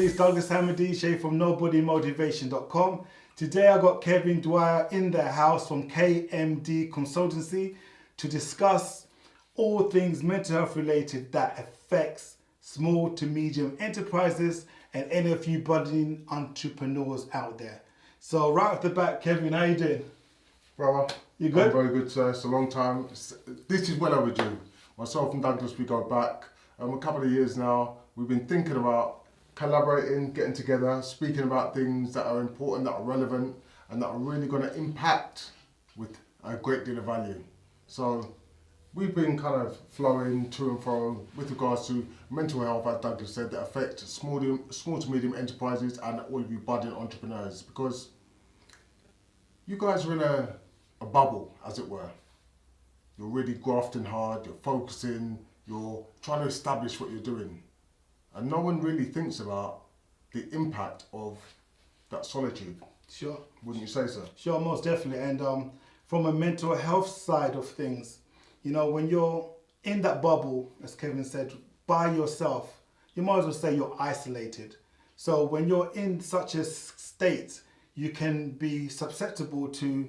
everybody, it's Douglas Hamadishe from NobodyMotivation.com. Today I got Kevin Dwyer in the house from KMD Consultancy to discuss all things mental health related that affects small to medium enterprises and any of you budding entrepreneurs out there. So right off the bat, Kevin, how you doing? Brother, you good? I'm very good, sir. It's a long time. This is well overdue. Myself and Douglas, we go back a couple of years now. We've been thinking about collaborating, getting together, speaking about things that are important, that are relevant, and that are really going to impact with a great deal of value. So we've been kind of flowing to and fro with regards to mental health, as Douglas said, that affect small to medium enterprises and all of you budding entrepreneurs, because you guys are in a bubble, as it were. You're really grafting hard, you're focusing, you're trying to establish what you're doing. And no one really thinks about the impact of that solitude. Sure. Wouldn't you say so? Sure, most definitely. And from a mental health side of things, you know, when you're in that bubble, as Kevin said, by yourself, you might as well say you're isolated. So when you're in such a state, you can be susceptible to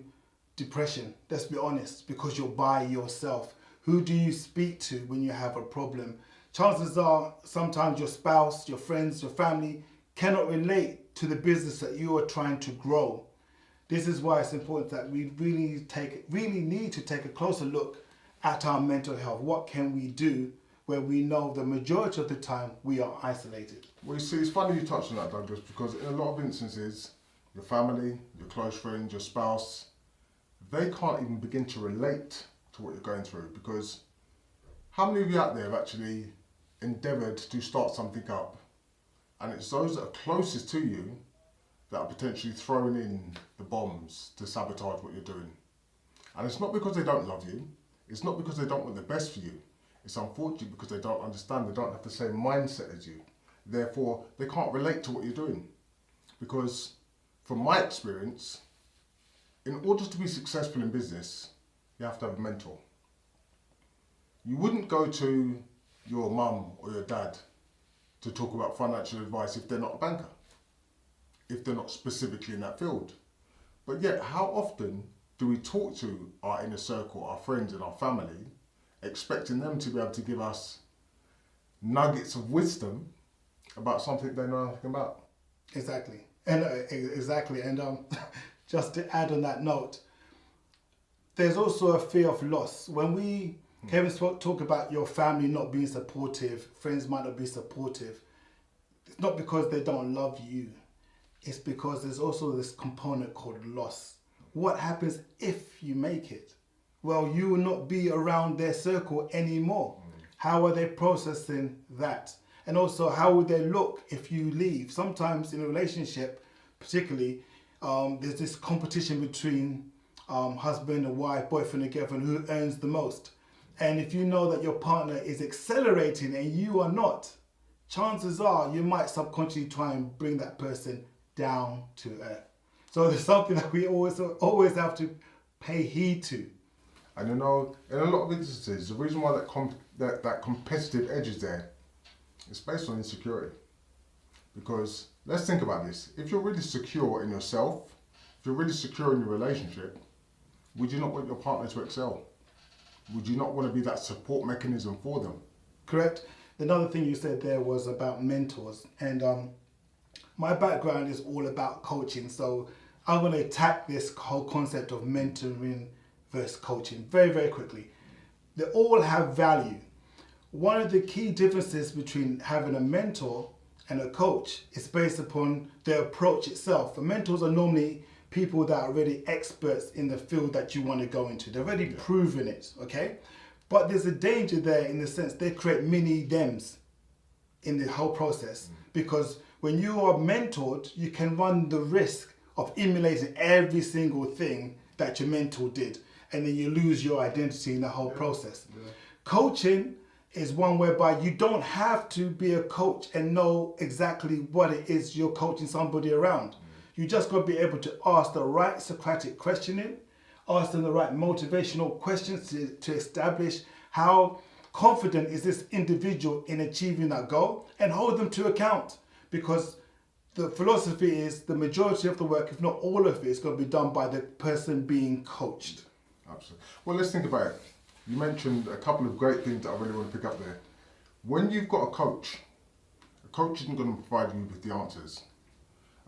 depression, let's be honest, because you're by yourself. Who do you speak to when you have a problem? Chances are sometimes your spouse, your friends, your family cannot relate to the business that you are trying to grow. This is why it's important that we really need to take a closer look at our mental health. What can we do where we know the majority of the time we are isolated? Well, you see, it's funny you touched on that, Douglas, because in a lot of instances, your family, your close friends, your spouse, they can't even begin to relate to what you're going through, because how many of you out there have actually endeavoured to start something up, and it's those that are closest to you that are potentially throwing in the bombs to sabotage what you're doing? And it's not because they don't love you, it's not because they don't want the best for you, it's unfortunately because they don't understand, they don't have the same mindset as you, therefore they can't relate to what you're doing. Because from my experience, in order to be successful in business, you have to have a mentor. You wouldn't go to your mum or your dad to talk about financial advice if they're not a banker, if they're not specifically in that field. But yet, how often do we talk to our inner circle, our friends and our family, expecting them to be able to give us nuggets of wisdom about something they know nothing about? Exactly. And exactly. And just to add on that note, there's also a fear of loss. When we Kevin talk about your family not being supportive, friends might not be supportive, it's not because they don't love you. It's because there's also this component called loss. What happens if you make it? Well, you will not be around their circle anymore. How are they processing that? And also, how would they look if you leave? Sometimes in a relationship, particularly, there's this competition between husband and wife, boyfriend and girlfriend, who earns the most. And if you know that your partner is accelerating and you are not, chances are you might subconsciously try and bring that person down to earth. So there's something that we always have to pay heed to. And you know, in a lot of instances, the reason why that competitive edge is there, it's based on insecurity. Because let's think about this. If you're really secure in yourself, if you're really secure in your relationship, would you not want your partner to excel? Would you not want to be that support mechanism for them? Correct. Another thing you said there was about mentors. And my background is all about coaching. So I'm going to attack this whole concept of mentoring versus coaching very, very quickly. They all have value. One of the key differences between having a mentor and a coach is based upon their approach itself. The mentors are normally people that are already experts in the field that you want to go into. They've already proven it, okay? But there's a danger there in the sense they create mini thems in the whole process. Because when you are mentored, you can run the risk of emulating every single thing that your mentor did. And then you lose your identity in the whole process. Coaching is one whereby you don't have to be a coach and know exactly what it is you're coaching somebody around. You just got to be able to ask the right Socratic questioning, ask them the right motivational questions to establish how confident is this individual in achieving that goal, and hold them to account. Because the philosophy is the majority of the work, if not all of it, is going to be done by the person being coached. Absolutely. Well, let's think about it. You mentioned a couple of great things that I really want to pick up there. When you've got a coach isn't going to provide you with the answers.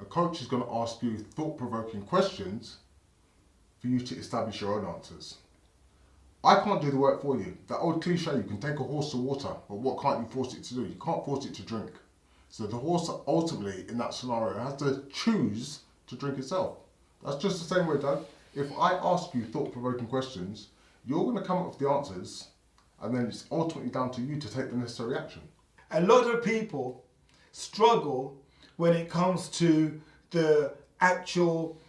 A coach is going to ask you thought-provoking questions for you to establish your own answers. I can't do the work for you. That old cliche, you can take a horse to water, but what can't you force it to do? You can't force it to drink. So the horse ultimately, in that scenario, has to choose to drink itself. That's just the same way, Doug. If I ask you thought-provoking questions, you're going to come up with the answers, and then it's ultimately down to you to take the necessary action. A lot of people struggle when it comes to the actual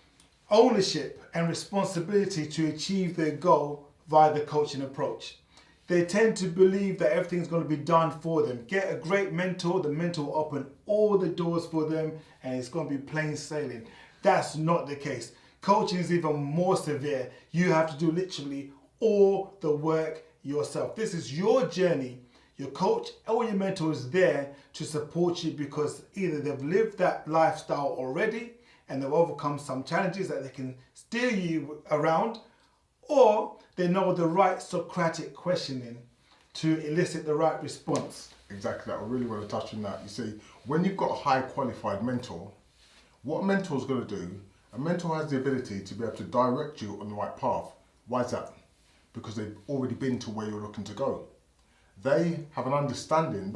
ownership and responsibility to achieve their goal via the coaching approach. They tend to believe that everything's going to be done for them. Get a great mentor, the mentor will open all the doors for them and it's going to be plain sailing. That's not the case. Coaching is even more severe. You have to do literally all the work yourself. This is your journey. Your coach or your mentor is there to support you because either they've lived that lifestyle already and they've overcome some challenges that they can steer you around, or they know the right Socratic questioning to elicit the right response. Exactly that. I really want to touch on that. You see, when you've got a high qualified mentor, what a mentor is going to do, a mentor has the ability to be able to direct you on the right path. Why is that? Because they've already been to where you're looking to go. They have an understanding.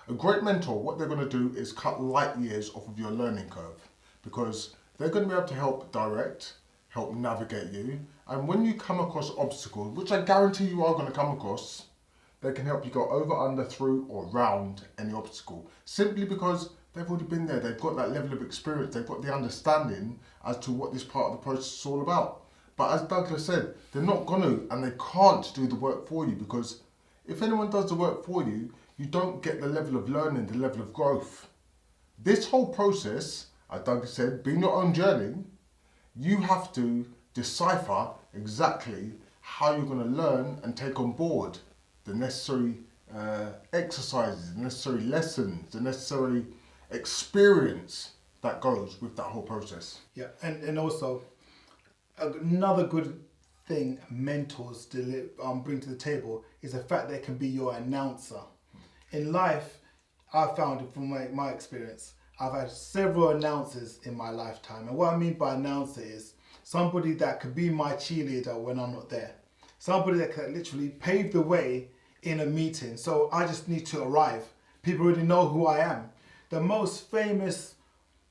A great mentor, what they're going to do is cut light years off of your learning curve because they're going to be able to help direct, help navigate you. And when you come across obstacles, which I guarantee you are going to come across, they can help you go over, under, through or round any obstacle. Simply because they've already been there. They've got that level of experience. They've got the understanding as to what this part of the process is all about. But as Douglas said, they're not going to and they can't do the work for you because if anyone does the work for you, you don't get the level of learning, the level of growth. This whole process, as Doug said, being your own journey, you have to decipher exactly how you're going to learn and take on board the necessary exercises, the necessary lessons, the necessary experience that goes with that whole process. Yeah, and also another good thing mentors bring to the table is the fact they can be your announcer. In life, I've found from my experience, I've had several announcers in my lifetime. And what I mean by announcer is somebody that could be my cheerleader when I'm not there. Somebody that can literally pave the way in a meeting. So I just need to arrive. People already know who I am. The most famous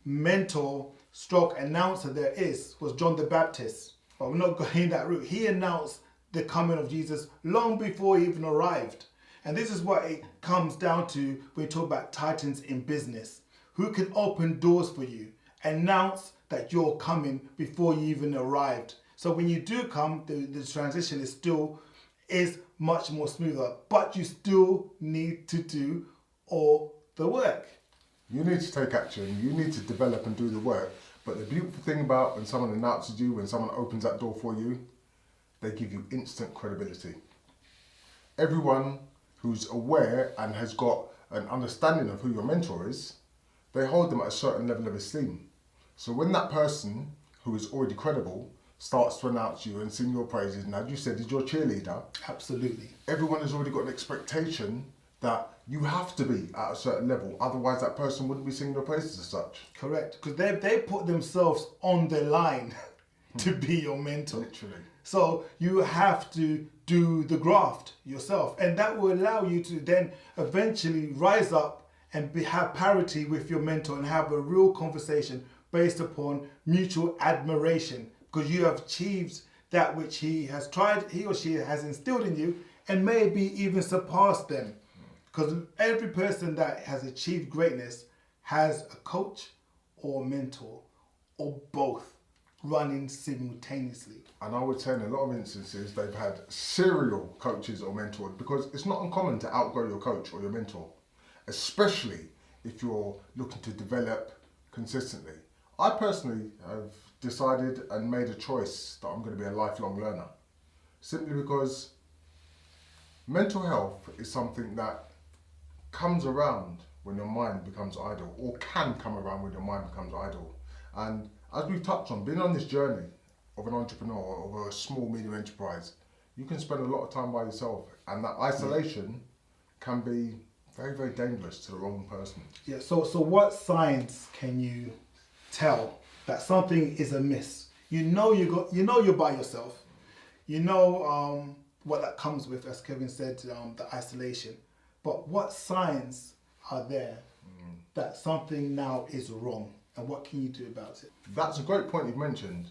mentor stroke announcer there was John the Baptist. But we're not going that route. He announced the coming of Jesus long before he even arrived. And this is what it comes down to when we talk about titans in business. Who can open doors for you? Announce that you're coming before you even arrived. So when you do come, the transition is much more smoother. But you still need to do all the work. You need to take action. You need to develop and do the work. But the beautiful thing about when someone announces you, when someone opens that door for you, they give you instant credibility. Everyone who's aware and has got an understanding of who your mentor is, they hold them at a certain level of esteem. So when that person who is already credible starts to announce you and sing your praises, and as you said, is your cheerleader. Absolutely. Everyone has already got an expectation that you have to be at a certain level, otherwise that person wouldn't be singing your praises as such. Correct, because they put themselves on the line to be your mentor. Literally. So you have to do the graft yourself, and that will allow you to then eventually rise up and have parity with your mentor and have a real conversation based upon mutual admiration, because you have achieved that which he or she has instilled in you, and maybe even surpassed them. Because every person that has achieved greatness has a coach or a mentor or both running simultaneously. And I would say in a lot of instances they've had serial coaches or mentors, because it's not uncommon to outgrow your coach or your mentor, especially if you're looking to develop consistently. I personally have decided and made a choice that I'm going to be a lifelong learner, simply because mental health is something that comes around when your mind becomes idle, or can come around when your mind becomes idle. And as we've touched on, being on this journey of an entrepreneur, of a small, medium enterprise, you can spend a lot of time by yourself, and that isolation can be very, very dangerous to the wrong person. Yeah. So what signs can you tell that something is amiss? You know you're by yourself. You know what that comes with, as Kevin said, the isolation. But what signs are there that something now is wrong, and what can you do about it? That's a great point you've mentioned,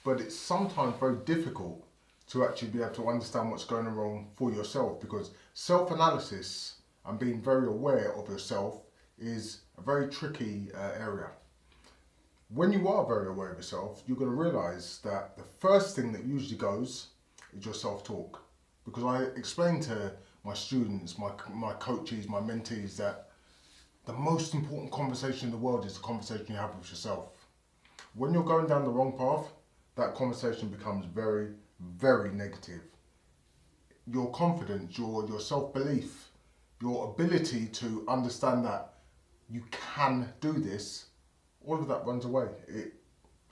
but it's sometimes very difficult to actually be able to understand what's going on wrong for yourself, because self-analysis and being very aware of yourself is a very tricky area. When you are very aware of yourself, you're going to realise that the first thing that usually goes is your self-talk. Because I explain to my students, my coaches, my mentees, that the most important conversation in the world is the conversation you have with yourself. When you're going down the wrong path, that conversation becomes very, very negative. Your confidence, your self-belief, your ability to understand that you can do this, all of that runs away. It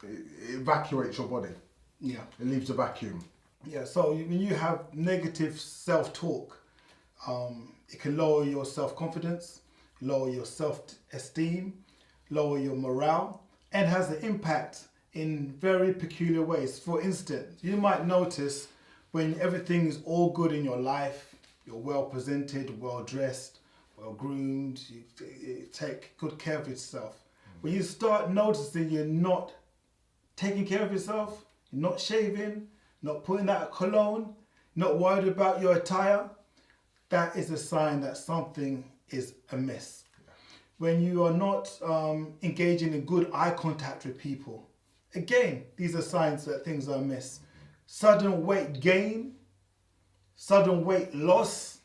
evacuates your body. Yeah. It leaves a vacuum. Yeah. So when you have negative self-talk, it can lower your self-confidence, lower your self-esteem, lower your morale, and has an impact in very peculiar ways. For instance, you might notice when everything is all good in your life, you're well presented, well dressed, well groomed, you take good care of yourself. When you start noticing you're not taking care of yourself, you're not shaving, not putting out a cologne, not worried about your attire, that is a sign that something is amiss. When you are not engaging in good eye contact with people, again, these are signs that things are amiss. Sudden weight gain, sudden weight loss,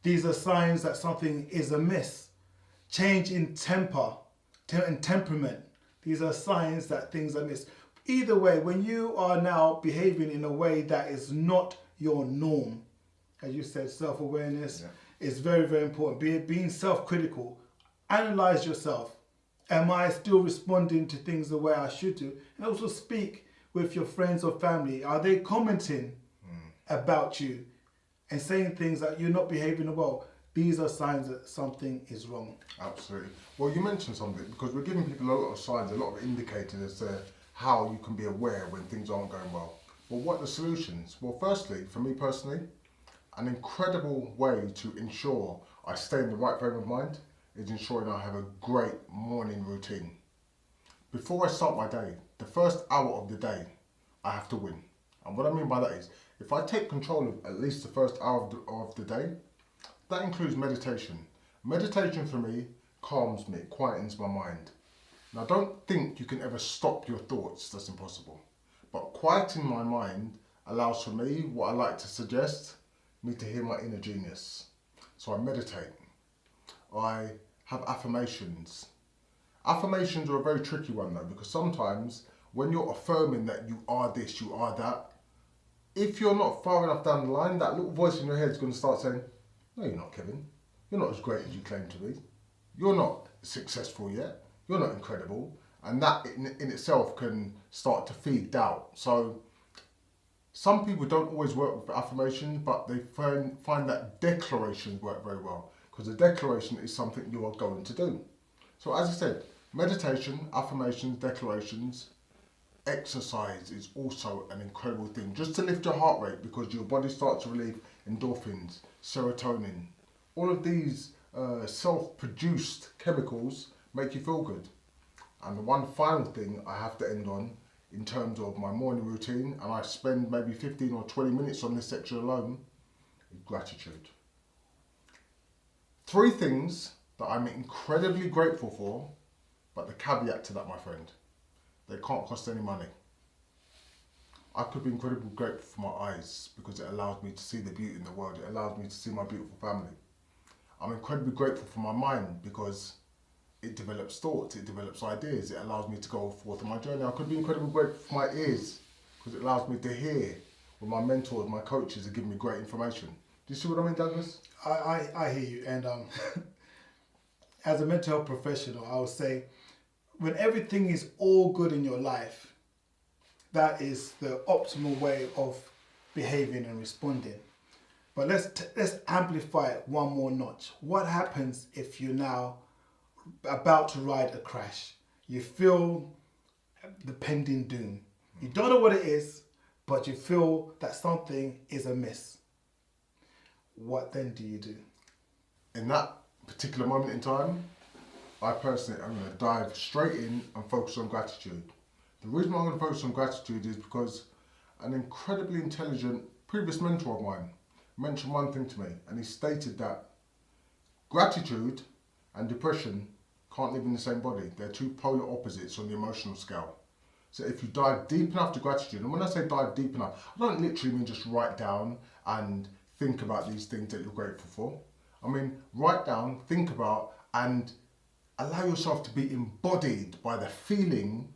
these are signs that something is amiss. Change in temper and temperament, these are signs that things are amiss. Either way, when you are now behaving in a way that is not your norm, as you said, self-awareness is very, very important. Being self-critical, analyze yourself. Am I still responding to things the way I should do? And also speak with your friends or family. Are they commenting about you and saying things that you're not behaving well? These are signs that something is wrong. Absolutely. Well, you mentioned something, because we're giving people a lot of signs, a lot of indicators as to how you can be aware when things aren't going well. Well, what are the solutions? Well, firstly, for me personally, an incredible way to ensure I stay in the right frame of mind is ensuring I have a great morning routine. Before I start my day, the first hour of the day, I have to win. And what I mean by that is, if I take control of at least the first hour of the day, that includes meditation. Meditation for me calms me, it quietens my mind. Now, don't think you can ever stop your thoughts, that's impossible. But quieting my mind allows for me, what I like to suggest, me to hear my inner genius. So I meditate. I have affirmations. Affirmations are a very tricky one though, because sometimes when you're affirming that you are this, you are that, if you're not far enough down the line, that little voice in your head is going to start saying, no, you're not, Kevin. You're not as great as you claim to be. You're not successful yet. You're not incredible. And that in itself can start to feed doubt. So some people don't always work with affirmations, but they find that declarations work very well, because a declaration is something you are going to do. So as I said, meditation, affirmations, declarations, exercise is also an incredible thing, just to lift your heart rate, because your body starts to release endorphins, serotonin. All of these self-produced chemicals make you feel good. And the one final thing I have to end on in terms of my morning routine, and I spend maybe 15 or 20 minutes on this section alone, is gratitude. 3 things that I'm incredibly grateful for, but the caveat to that, my friend, they can't cost any money. I could be incredibly grateful for my eyes, because it allows me to see the beauty in the world. It allows me to see my beautiful family. I'm incredibly grateful for my mind, because it develops thoughts, it develops ideas, it allows me to go forth on my journey. I could be incredibly grateful for my ears, because it allows me to hear when my mentors, my coaches are giving me great information. Do you see what I mean, Douglas? I hear you, and as a mental health professional, I would say when everything is all good in your life, that is the optimal way of behaving and responding. But let's amplify it one more notch. What happens if you're now about to ride a crash? You feel the pending doom. You don't know what it is, but you feel that something is amiss. What then do you do? In that particular moment in time, I personally, I'm going to dive straight in and focus on gratitude. The reason why I'm going to focus on gratitude is because an incredibly intelligent previous mentor of mine mentioned one thing to me, and he stated that gratitude and depression can't live in the same body. They're two polar opposites on the emotional scale. So if you dive deep enough to gratitude, and when I say dive deep enough, I don't literally mean just write down and think about these things that you're grateful for. I mean, write down, think about, and allow yourself to be embodied by the feeling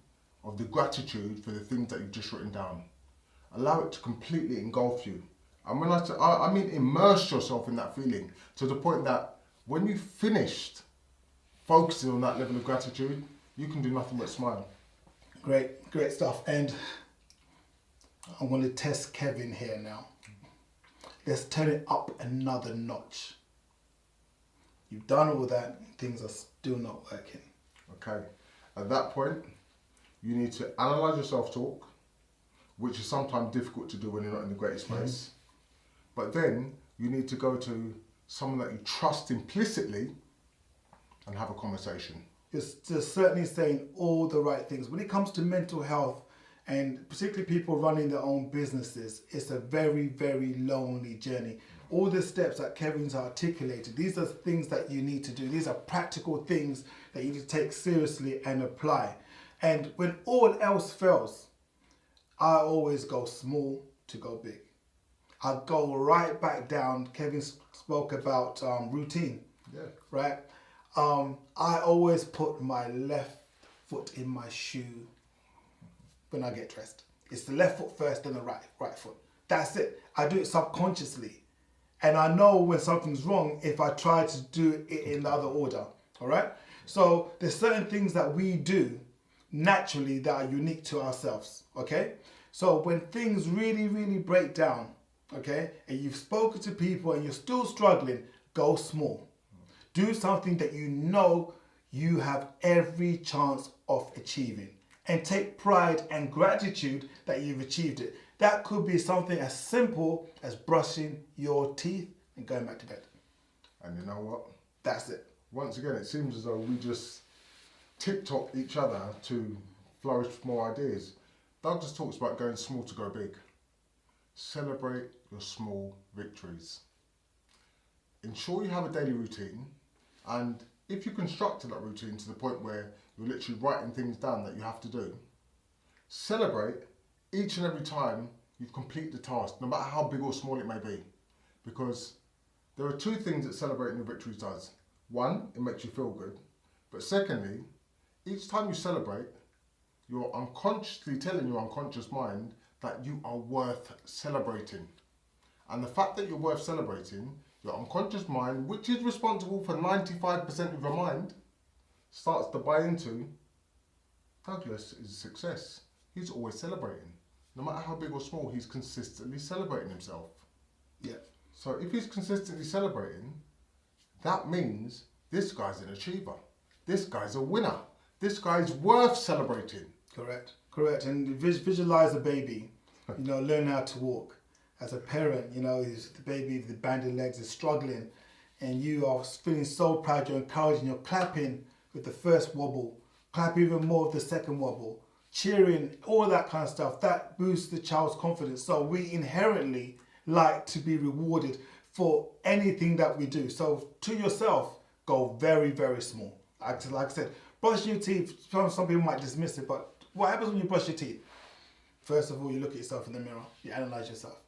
of the gratitude for the things that you've just written down. Allow it to completely engulf you. And when I mean immerse yourself in that feeling to the point that when you've finished focusing on that level of gratitude, you can do nothing but smile. Great stuff. And I'm going to test Kevin here now. Let's turn it up another notch. You've done all that, things are still not working. Okay. At that point, you need to analyze your self-talk, which is sometimes difficult to do when you're not in the greatest place. But then you need to go to someone that you trust implicitly and have a conversation. You're certainly saying all the right things. When it comes to mental health, and particularly people running their own businesses, it's a very, very lonely journey. All the steps that Kevin's articulated, these are things that you need to do. These are practical things that you need to take seriously and apply. And when all else fails, I always go small to go big. I go right back down. Kevin spoke about routine, right? I always put my left foot in my shoe when I get dressed. It's the left foot first, then the right foot. That's it. I do it subconsciously. And I know when something's wrong if I try to do it in the other order, all right? So there's certain things that we do naturally that are unique to ourselves, okay? So when things really, really break down, okay, and you've spoken to people and you're still struggling, go small. Do something that you know you have every chance of achieving. And take pride and gratitude that you've achieved it. That could be something as simple as brushing your teeth and going back to bed. And you know what? That's it. Once again, it seems as though we just TikTok each other to flourish more ideas. Doug just talks about going small to go big. Celebrate your small victories. Ensure you have a daily routine, and if you constructed that routine to the point where you're literally writing things down that you have to do, celebrate each and every time you've completed the task, no matter how big or small it may be. Because there are two things that celebrating your victories does. One, it makes you feel good. But secondly, each time you celebrate, you're unconsciously telling your unconscious mind that you are worth celebrating. And the fact that you're worth celebrating, your unconscious mind, which is responsible for 95% of your mind, starts to buy into Douglas is a success. He's always celebrating. No matter how big or small, he's consistently celebrating himself. Yeah. So if he's consistently celebrating, that means this guy's an achiever. This guy's a winner. This guy's worth celebrating. Correct. And visualize a baby, learn how to walk. As a parent, the baby with the banded legs is struggling, and you are feeling so proud, you're encouraging, you're clapping with the first wobble, clap even more with the second wobble, cheering, all that kind of stuff. That boosts the child's confidence. So we inherently like to be rewarded for anything that we do. So to yourself, go very, very small. Like I said, brush your teeth. Some people might dismiss it, but what happens when you brush your teeth? First of all, you look at yourself in the mirror, you analyze yourself.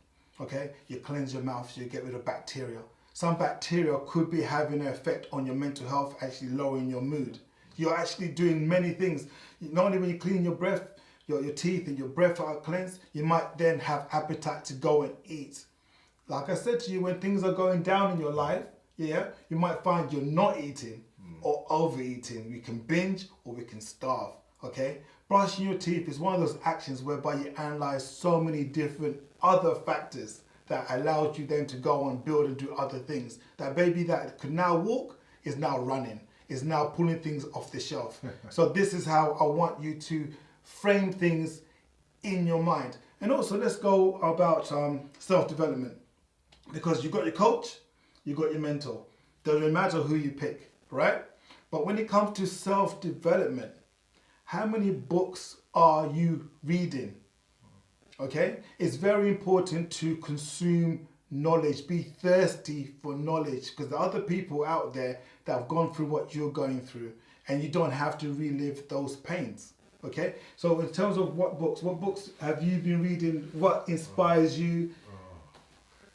Okay, you cleanse your mouth, so you get rid of bacteria. Some bacteria could be having an effect on your mental health, actually lowering your mood. You're actually doing many things. Not only when you clean your breath, your teeth and your breath are cleansed, you might then have appetite to go and eat. Like I said to you, when things are going down in your life, you might find you're not eating, or overeating. We can binge or we can starve. Okay? Brushing your teeth is one of those actions whereby you analyze so many different other factors that allows you then to go and build and do other things. That baby that could now walk is now running, is now pulling things off the shelf. So this is how I want you to frame things in your mind. And also let's go about self-development, because you've got your coach, you've got your mentor. Doesn't matter who you pick, right? But when it comes to self-development, how many books are you reading? Okay? It's very important to consume knowledge, be thirsty for knowledge, because there are other people out there that have gone through what you're going through, and you don't have to relive those pains. Okay? So in terms of what books have you been reading? What inspires you?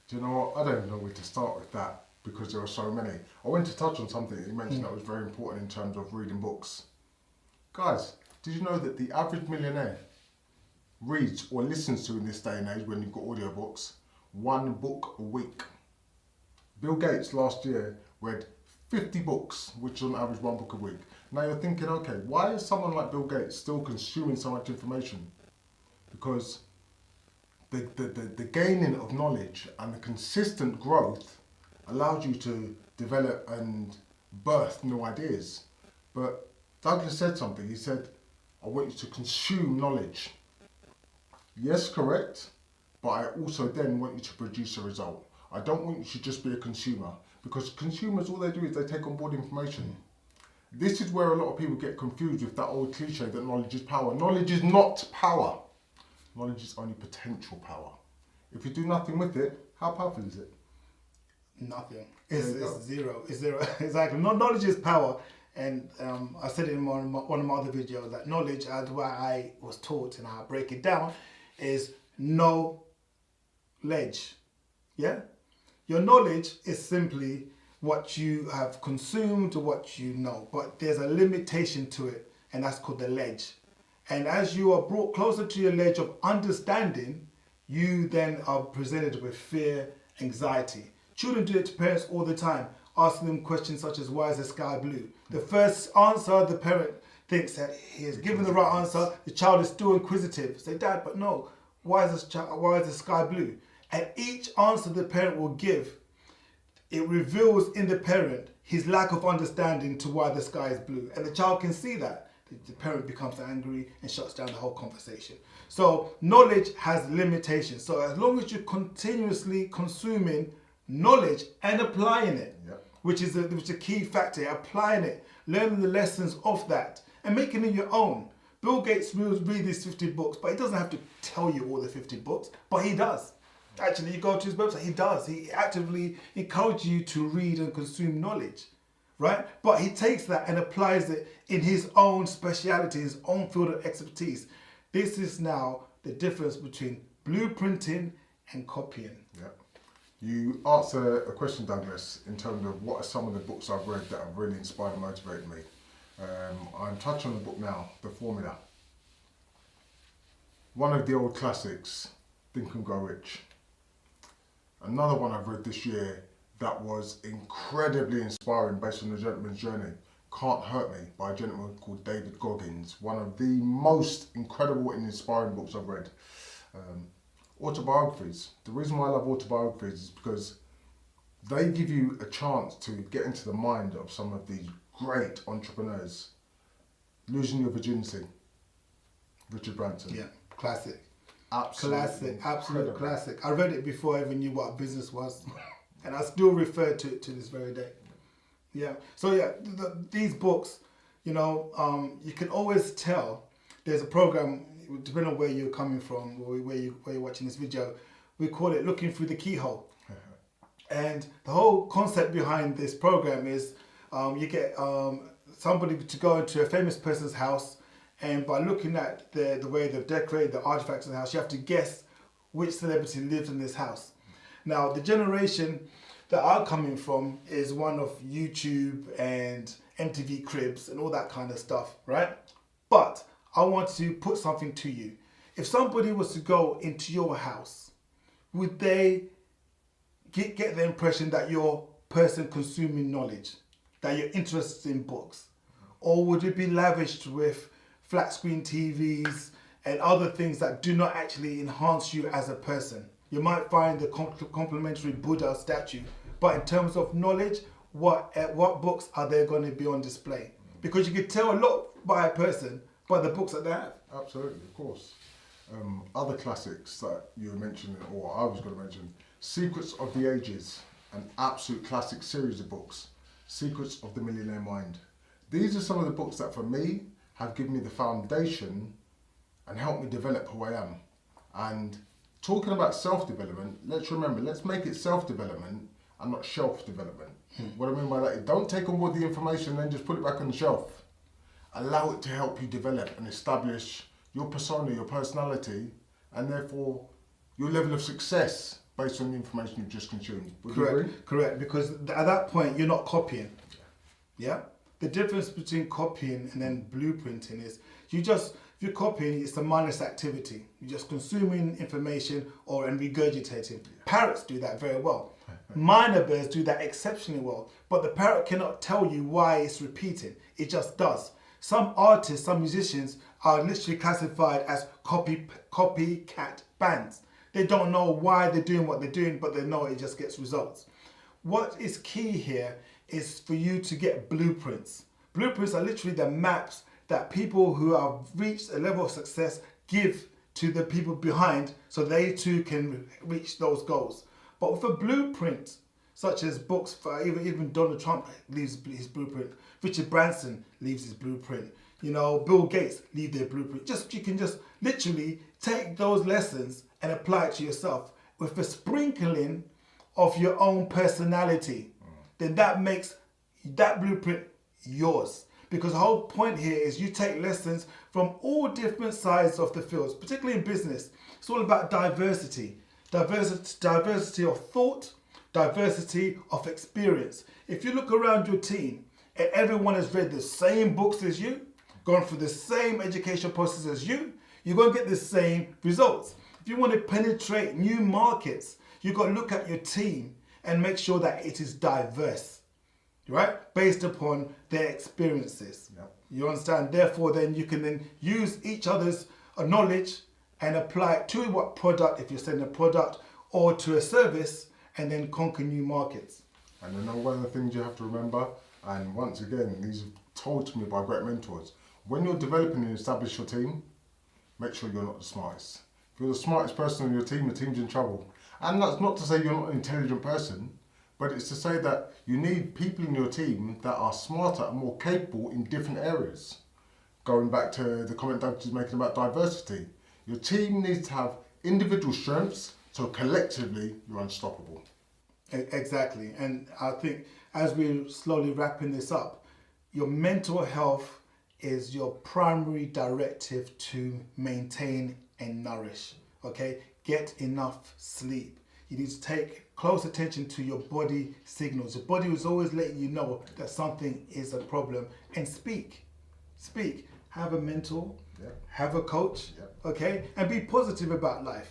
Do you know what? I don't even know where to start with that, because there are so many. I went to touch on something that you mentioned that was very important in terms of reading books. Guys, did you know that the average millionaire reads or listens to, in this day and age when you've got audiobooks, 1 book a week? Bill Gates last year read 50 books, which is on average 1 book a week. Now you're thinking, okay, why is someone like Bill Gates still consuming so much information? Because the gaining of knowledge and the consistent growth allows you to develop and birth new ideas. But Douglas said something. He said, I want you to consume knowledge. Yes, correct. But I also then want you to produce a result. I don't want you to just be a consumer, because consumers, all they do is they take on board information. This is where a lot of people get confused with that old cliche that knowledge is power. Knowledge is not power. Knowledge is only potential power. If you do nothing with it, how powerful is it? Nothing. It's zero. It's zero. Exactly. Knowledge is power. And I said it in one of my other videos that knowledge, as what I was taught and how I break it down, is knowledge. Yeah? Your knowledge is simply what you have consumed or what you know. But there's a limitation to it, and that's called the ledge. And as you are brought closer to your ledge of understanding, you then are presented with fear, anxiety. Children do it to parents all the time, asking them questions such as, why is the sky blue? The first answer, the parent thinks that he has given the right answer. The child is still inquisitive. Say, Dad, but no, why is the sky blue? And each answer the parent will give, it reveals in the parent his lack of understanding to why the sky is blue. And the child can see that. The parent becomes angry and shuts down the whole conversation. So knowledge has limitations. So as long as you're continuously consuming knowledge and applying it, which is a key factor, applying it, learning the lessons of that, and making it your own. Bill Gates will read these 50 books, but he doesn't have to tell you all the 50 books, but he does. Actually, you go to his website, he does. He actively encourages you to read and consume knowledge, right? But he takes that and applies it in his own speciality, his own field of expertise. This is now the difference between blueprinting and copying. Yeah. You answer a question, Douglas, in terms of what are some of the books I've read that have really inspired and motivated me. I'm touching on the book now, The Formula. One of the old classics, Think and Grow Rich. Another one I've read this year that was incredibly inspiring based on The Gentleman's Journey, Can't Hurt Me, by a gentleman called David Goggins. One of the most incredible and inspiring books I've read. Autobiographies. The reason why I love autobiographies is because they give you a chance to get into the mind of some of these great entrepreneurs. Losing Your Virginity, Richard Branson. Yeah, classic. Absolute Classic. I read it before I even knew what a business was, and I still refer to it to this very day. Yeah. So yeah, these books, you can always tell. There's a program, depending on where you're coming from or where you're watching this video, we call it Looking Through the Keyhole. And the whole concept behind this program is you get somebody to go into a famous person's house, and by looking at the way they've decorated the artifacts in the house, you have to guess which celebrity lives in this house. Now, the generation that I'm coming from is one of YouTube and MTV Cribs and all that kind of stuff, right? But I want to put something to you. If somebody was to go into your house, would they get the impression that you're a person consuming knowledge? that you're interested in books? Or would you be lavished with flat screen TVs and other things that do not actually enhance you as a person? You might find the complimentary Buddha statue, but in terms of knowledge, what books are there going to be on display? Because you can tell a lot by a person by the books that they have. Absolutely, of course. Other classics that you were mentioning, or I was going to mention, Secrets of the Ages, an absolute classic series of books. Secrets of the Millionaire Mind. These are some of the books that for me have given me the foundation and helped me develop who I am. And talking about self-development, let's remember, let's make it self-development and not shelf development. What I mean by that is don't take on board the information and then just put it back on the shelf. Allow it to help you develop and establish your persona, your personality, and therefore your level of success based on the information you've just consumed. Would you agree? Correct, because at that point you're not copying. Yeah? The difference between copying and then blueprinting is if you're copying, it's a mindless activity. You're just consuming information and regurgitating. Parrots do that very well. Minor birds do that exceptionally well. But the parrot cannot tell you why it's repeating. It just does. Some artists, some musicians are literally classified as copycat bands. They don't know why they're doing what they're doing, but they know it just gets results. What is key here is for you to get blueprints. Blueprints are literally the maps that people who have reached a level of success give to the people behind so they too can reach those goals. But with a blueprint, such as books, for even Donald Trump leaves his blueprint, Richard Branson leaves his blueprint, Bill Gates leave their blueprint. You can just literally take those lessons and apply it to yourself with a sprinkling of your own personality. Then that makes that blueprint yours. Because the whole point here is you take lessons from all different sides of the fields, particularly in business. It's all about diversity. Diversity of thought, diversity of experience. If you look around your team and everyone has read the same books as you, gone through the same education process as you, you're going to get the same results. If you want to penetrate new markets, you've got to look at your team and make sure that it is diverse, right? Based upon their experiences. Yep. You understand? Therefore, then you can then use each other's knowledge and apply it to what product, if you're selling a product, or to a service, and then conquer new markets. And I know one of the things you have to remember, and once again, these are told to me by great mentors, when you're developing and establish your team, make sure you're not the smartest. If you're the smartest person on your team, the team's in trouble. And that's not to say you're not an intelligent person, but it's to say that you need people in your team that are smarter and more capable in different areas. Going back to the comment Doug was making about diversity, your team needs to have individual strengths, so collectively you're unstoppable. Exactly. And I think as we're slowly wrapping this up, your mental health is your primary directive to maintain and nourish. Okay? Get enough sleep. You need to take close attention to your body signals. Your body is always letting you know that something is a problem. And speak. Have a mentor. Yep. Have a coach. Yep. Okay? And be positive about life.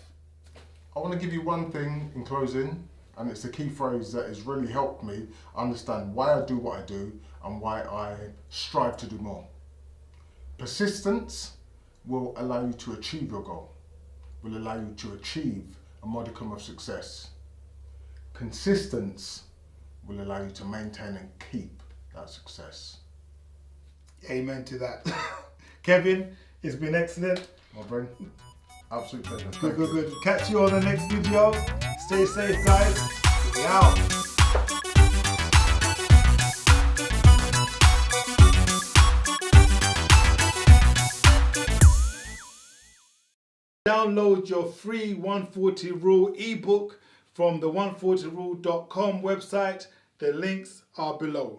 I want to give you one thing in closing, and it's a key phrase that has really helped me understand why I do what I do and why I strive to do more. Persistence will allow you to achieve your goal, will allow you to achieve a modicum of success. Consistency will allow you to maintain and keep that success. Amen to that. Kevin, it's been excellent. My friend, absolute pleasure. Good. Catch you on the next video. Stay safe, guys. We out. Download your free 140 Rule ebook from the 140rule.com website. The links are below.